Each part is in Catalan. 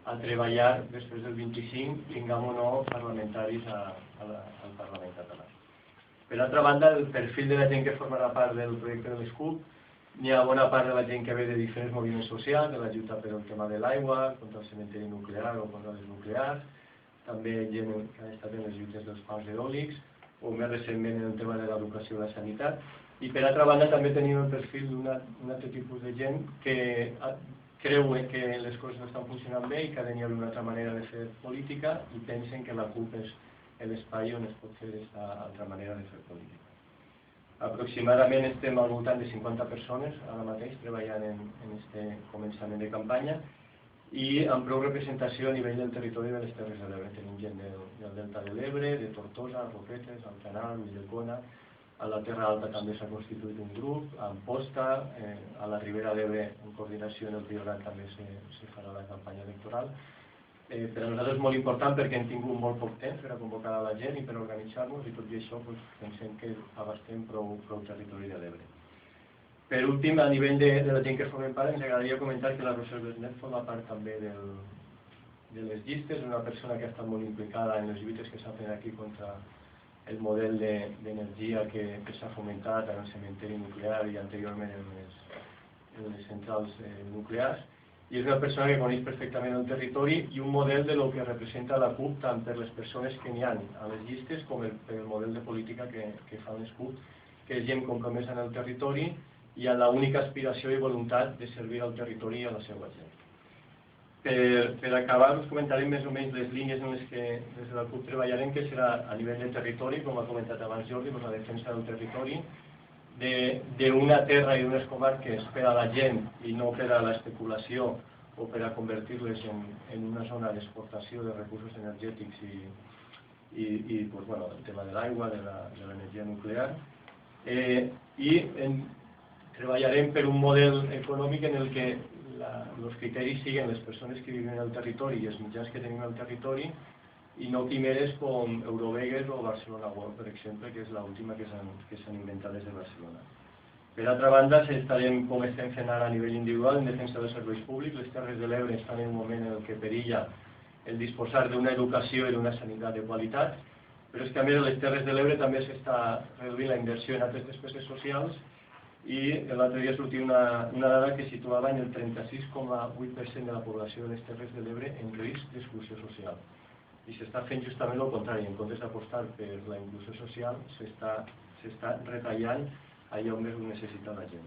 a treballar després del 25, tinguem o no parlamentaris al Parlament català. Per altra banda, el perfil de la gent que formarà part del projecte de l'ESCUP, n'hi ha bona part de la gent que ve de diferents moviments socials, de la lluita per el tema de l'aigua, contra el cementeri nuclear o contra les nuclears, també gent que ha estat en les lluites dels parcs eòlics, o més recentment en el tema de l'educació i la sanitat. I per altra banda també tenim el perfil d'un altre tipus de gent que creuen que les coses no estan funcionant bé i que ha d'haver una altra manera de fer política i pensen que la CUP és l'espai on es pot fer aquesta altra manera de fer política. Aproximadament estem al voltant de 50 persones ara mateix treballant en aquest començament de campanya i amb prou representació a nivell del territori de les Terres de l'Ebre. Tenim gent del Delta de l'Ebre, de Tortosa, Roquetes, Alcanar, Villecona. A la Terra Alta també s'ha constituït un grup, a Amposta, a la Ribera d'Ebre, en coordinació amb el Priorat, també se farà la campanya electoral. Per a nosaltres és molt important perquè hem tingut molt poc temps per a convocar a la gent i per a organitzar-nos i tot i això pensem que abastem prou territori de l'Ebre. Per últim, a nivell de la gent que formem part, ens agradaria comentar que la Roser Besnet forma part també de les llistes, una persona que ha estat molt implicada en les lluites que s'ha fet aquí contra el model d'energia que s'ha fomentat en el cementeri nuclear i anteriorment en les centrals nuclears. I és una persona que coneix perfectament el territori i un model de lo que representa la CUP tant per les persones que n'hi ha a les llistes com per el model de política que fan les CUP, que és gent compromesa en el territori i amb l'única aspiració i voluntat de servir al territori i a la seva gent. Per acabar, us comentarem més o menys les línies en les que des de la CUP treballarem, que serà a nivell de territori, com ha comentat abans Jordi, la defensa del territori, d'una terra i d'unes comarques per a la gent i no per a l'especulació o per a convertir-les en una zona d'exportació de recursos energètics i el tema de l'aigua, de l'energia nuclear. I treballarem per un model econòmic en el que els criteris siguin les persones que viuen al territori i els mitjans que tenim al territori i no quimeres com Eurovegas o Barcelona World, per exemple, que és l'última que s'han inventat des de Barcelona. Per altra banda, estarem, com estem fent ara a nivell individual, en defensa dels serveis públics. Les Terres de l'Ebre estan en un moment en què perilla el disposar d'una educació i d'una sanitat de qualitat, però és que a més a les Terres de l'Ebre també s'està reduint la inversió en altres despeses socials i l'altre dia sortia una dada que situava en el 36,8% de la població de les Terres de l'Ebre en risc d'exclusió social. I s'està fent justament el contrari, en comptes d'apostar per la inclusió social, s'està retallant allà on més ho necessita la gent.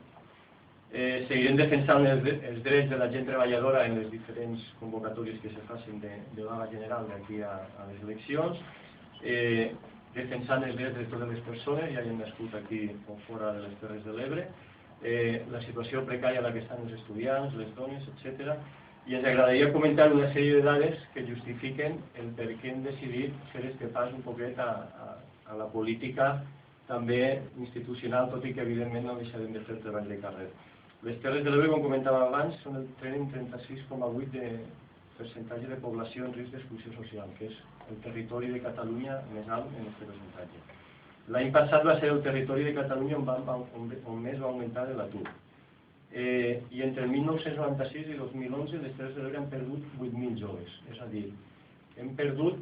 Seguirem defensant els drets de la gent treballadora en les diferents convocatòries que se facin de vaga general d'aquí a les eleccions, defensant els drets de totes les persones, ja han nascut aquí o fora de les Terres de l'Ebre, la situació precària en la que estan els estudiants, les dones, etc. I ens agradaria comentar una sèrie de dades que justifiquen el per què hem decidit fer este pas un poquet a la política també institucional, tot i que evidentment no deixarem de fer el treball de carrer. Les Terres de l'Ebre, com comentàvem abans, tenen un 36,8% de percentatge de població en risc d'exclusió social, que és el territori de Catalunya més alt en aquest percentatge. L'any passat va ser el territori de Catalunya on més va augmentar l'atur. I entre el 1996 i 2011 les Terres de l'Ebre han perdut 8.000 joves. És a dir, hem perdut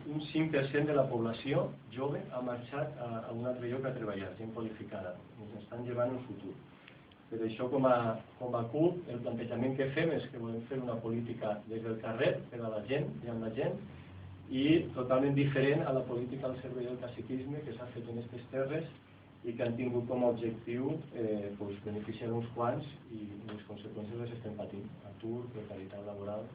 un 5% de la població jove ha marxat a un altre lloc a treballar, gent qualificada. Ens estan llevant el futur. Per això, com a CUP, el plantejament que fem és que volem fer una política des del carrer, per a la gent i amb la gent, i totalment diferent a la política al servei del caciquisme que s'ha fet en aquestes terres i que han tingut com a objectiu beneficiar uns quants i les conseqüències les estem patint. Atur, precarietat laboral,